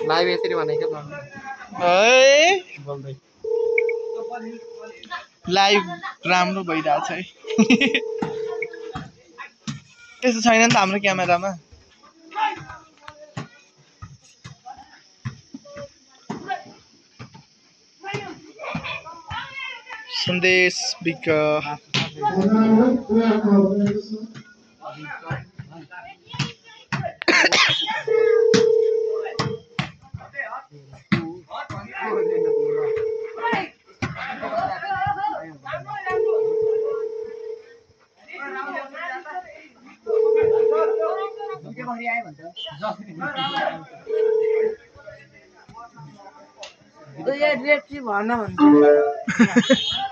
Live यसरी भनेको बोल्दै लाइभ राम्रो भइरहेछ है त्यस्तो छैन नि त हाम्रो क्यामेरामा सन्देश बिक रेप्सी भन भन्छ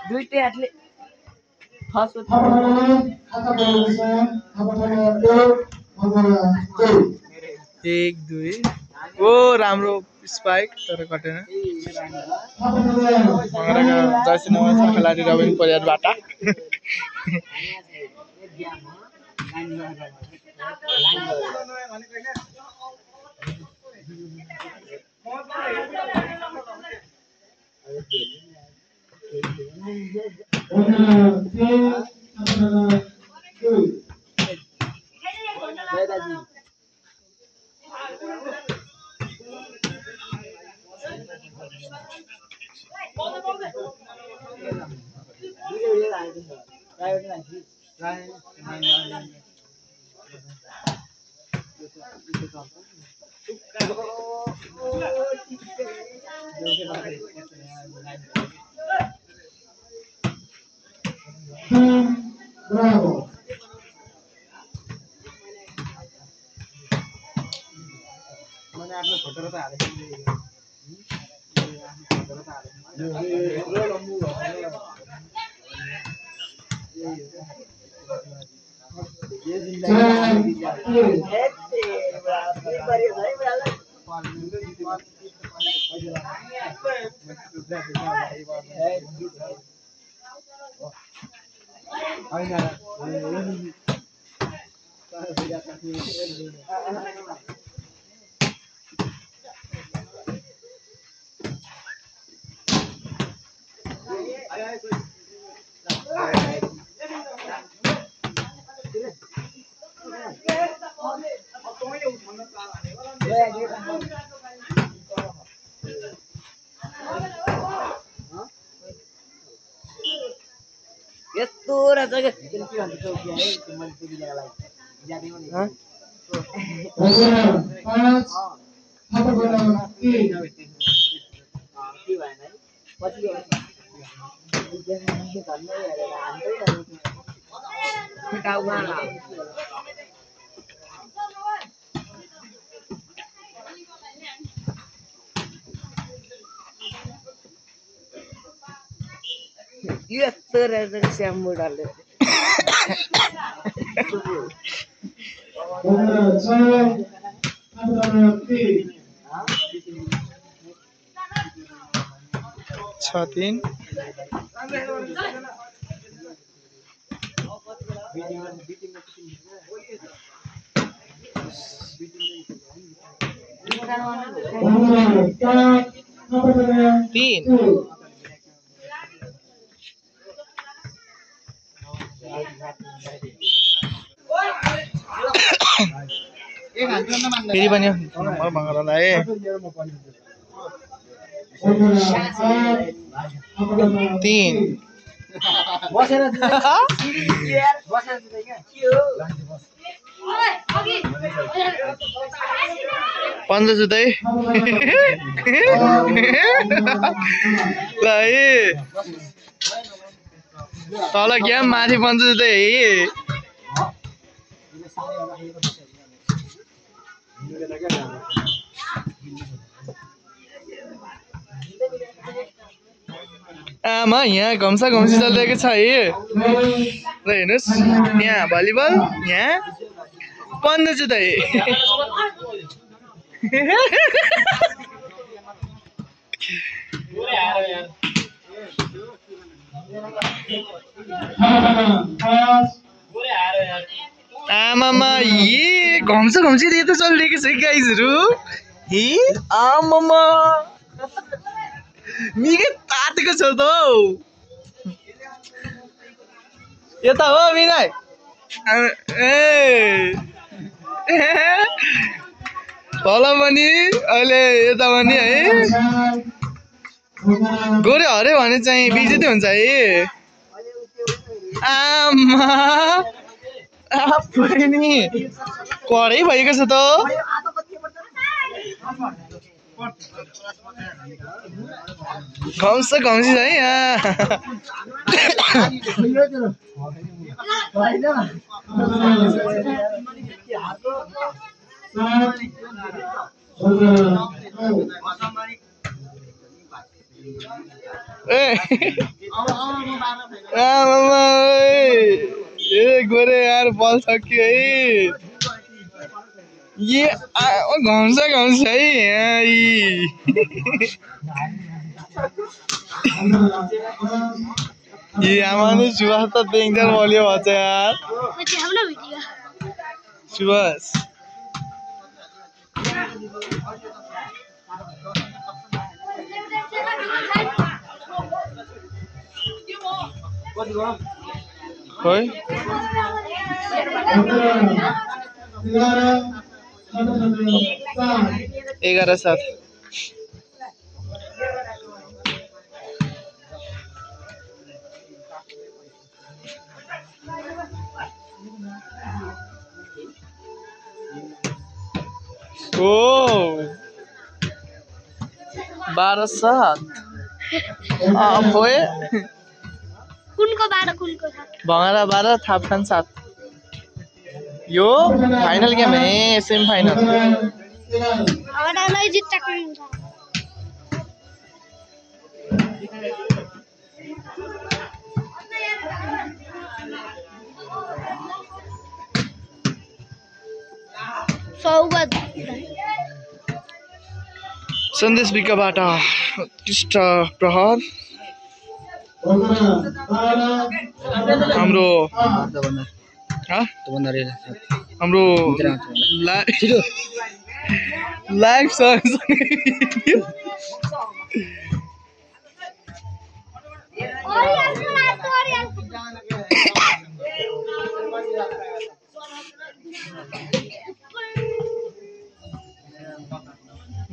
दुईटै हातले एक दुई ओ राम्रो स्पाइक तर कटेन मगरका जर्सी नम्बर खेलाडी रविन परियारबाट Bravo. मैंने आपने फोटो तो आ रही यस्तो रहेछ के के भन्छ चौकी है मैले त्यति जग्गालाई ज्यादै हो नि के भएन है पछि टाउमा यस्तो रहेछ स्याम्बो डाल्दै छ तीन तीन फेरि पनि मगरलाई तीन बसेर पन्ध्र जुत्तै तल क्या माथि पन्ध्र जुत्तै आमा यहाँ घम्सा घम्सी चलिरहेको छ है ल हेर्नुहोस् यहाँ भलिबल यहाँ 15 जुत्तै आमामा ये घम्छ ये त चलिरहेको छ गाइजहरू हे आमामा निकै तातेको छ त हौ यता हो विनय तल पनि अहिले यता पनि है गोरे हरे भने चाहिँ बिजेती हुन्छ है आमा आफै नि कडै भएको छ त घम्छ है यहाँ ए गोरे यार बल सक्यो है ये घम्छ है यहाँ ये आमा नि सुभाष त डेन्जर बलियो भन्छ यार सुभाष खोइ 11-7 ओ 12-7 कुनको 12 कुनको 7 भँगरा 12 थापखान 7 यो फाइनल गेम है सेमी फाइनल हवडालाई जित्छ हुन्छ सौगत सन्देश विकबाट उत्कृष्ट प्रहार हाम्रो हाम्रो लाइभ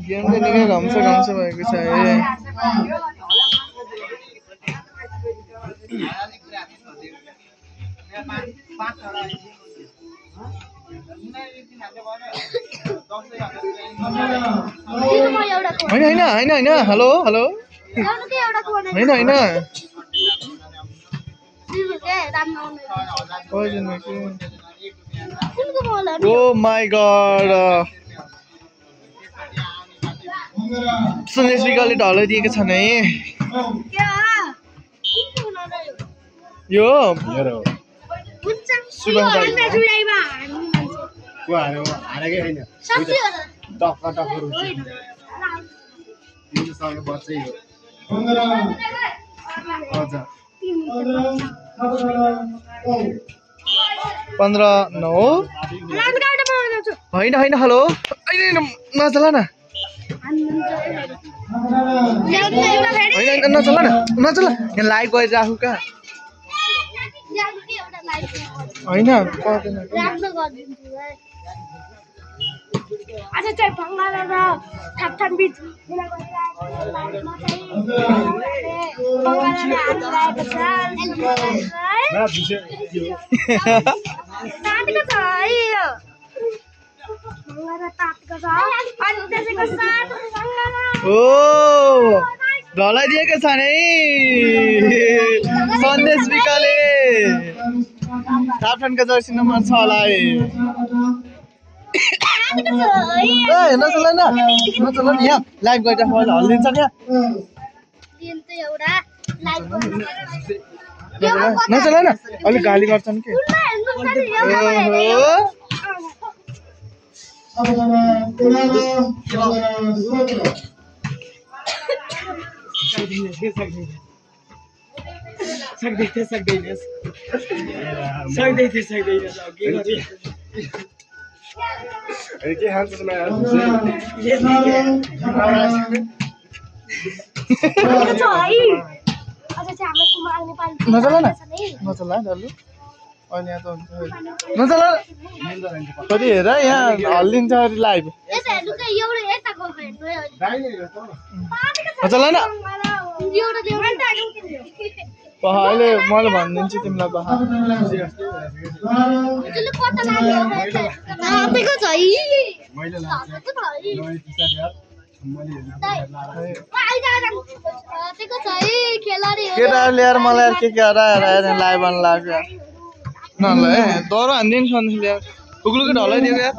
गेम चाहिँ निकै घम्छ भएको छ है होइन हेलो होइन ओ माई गॉड सन्देश विकले ढलाइदिएको छन् है यो सुभाष दाइ पन्ध्र 9 होइन हेलो नचला न नचला यहाँ लाइभ गरिराखु का होइन आज चाहिँ भङ्गाला र थापथान बीच ओ ढलाइदिएका छन् है सन्देश विकले थापथानको जर्सी नम्बर 6 लाई नचला यहाँ लाइभ गरिराख्नु अहिले हल्दिन्छ क्या नचला न अलिक गाली गर्छन् के सक्दै थिए सक्दैनस् अब के गर्नु के खान्छ अच्छा अच्छा हाम्रो कुमार नेपाली नचला न नचला डल्लु अहिले यहाँ त हुन्छ नचला कति हेर यहाँ हल्लिन्छ अरे लाइभ यता हेर्नु चाहिँ एउटा यता गएको हेर्नु है नचला न एउटा देउरा पह अहिले मैले भनिदिन्छु तिमीलाई पह त्यसले कता लाग्यो तातेको छ यी मैले तातेको छ यी खेलाडी हो केटाहरू ल्याएर मलाई के हराएर लाइभ आउनु लाग्यो न ल ए दरो हानिदिनु नि ल्याएर उग्लुको ढलाइदिएको यार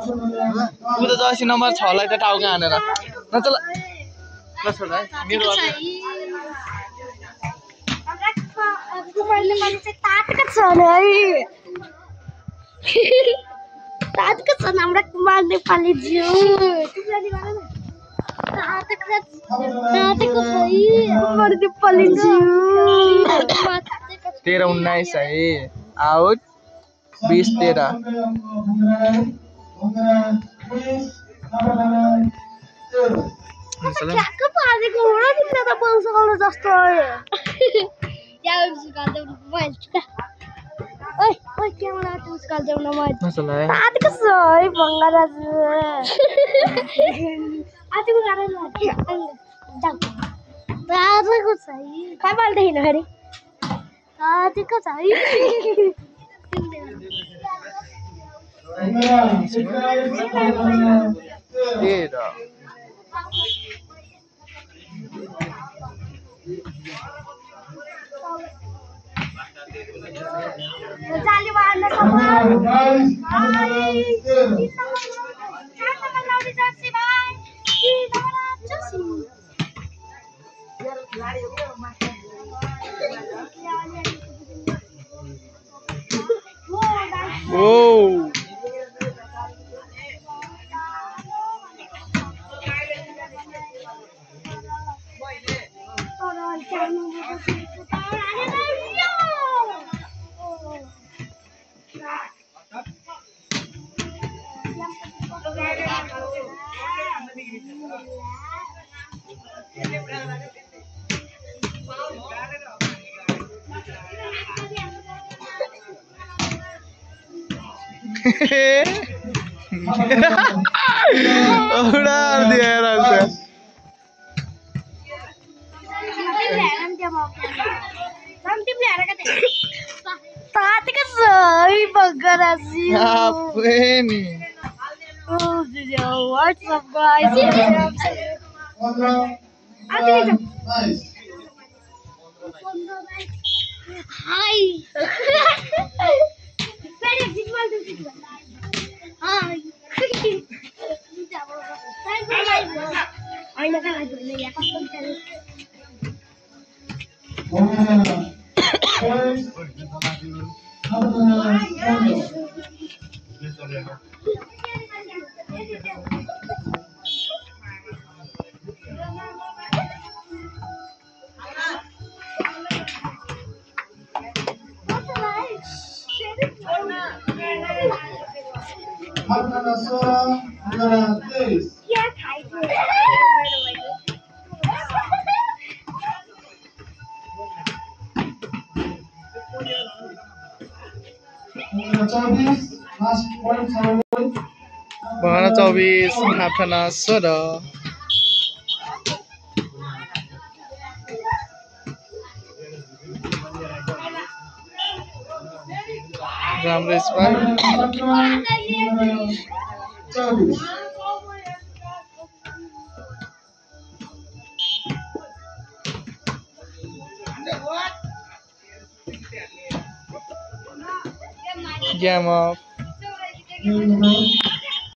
ऊ त जर्सी नम्बर 6 लाई त टाउका हानेर नचल नचल है मेरो कुमारले मान्छे तातेको छ नि है तातेको छ हाम्रो कुमार नेपाली जिउ तिमीले भन न तातेको छ है कुमार नेपाली जिउ 13-19 है आउट 20-13 ठ्याक्क पारेको हो र तिमीले त बोल्छ गर्नु जस्तो यार उसकाल देऊ मोबाइल चुका ओइ ओइ क्यामेरा त उसकाल देऊ न मोबाइल नचल है तातेको छ है भङ्गा दाजु आजको गाह्रो जाऊ तातेको छ है काय बाल्दै हिँड्नु फेरि तातेको छ है जाली मार्न सफल ओ उड़ा दिया यार तातेको छ है भङ्गा दाजु आपे नि Oh, what's up, guys? Hi. Hi. Bangana 24 Hapana Soda Ramres Bhai Game of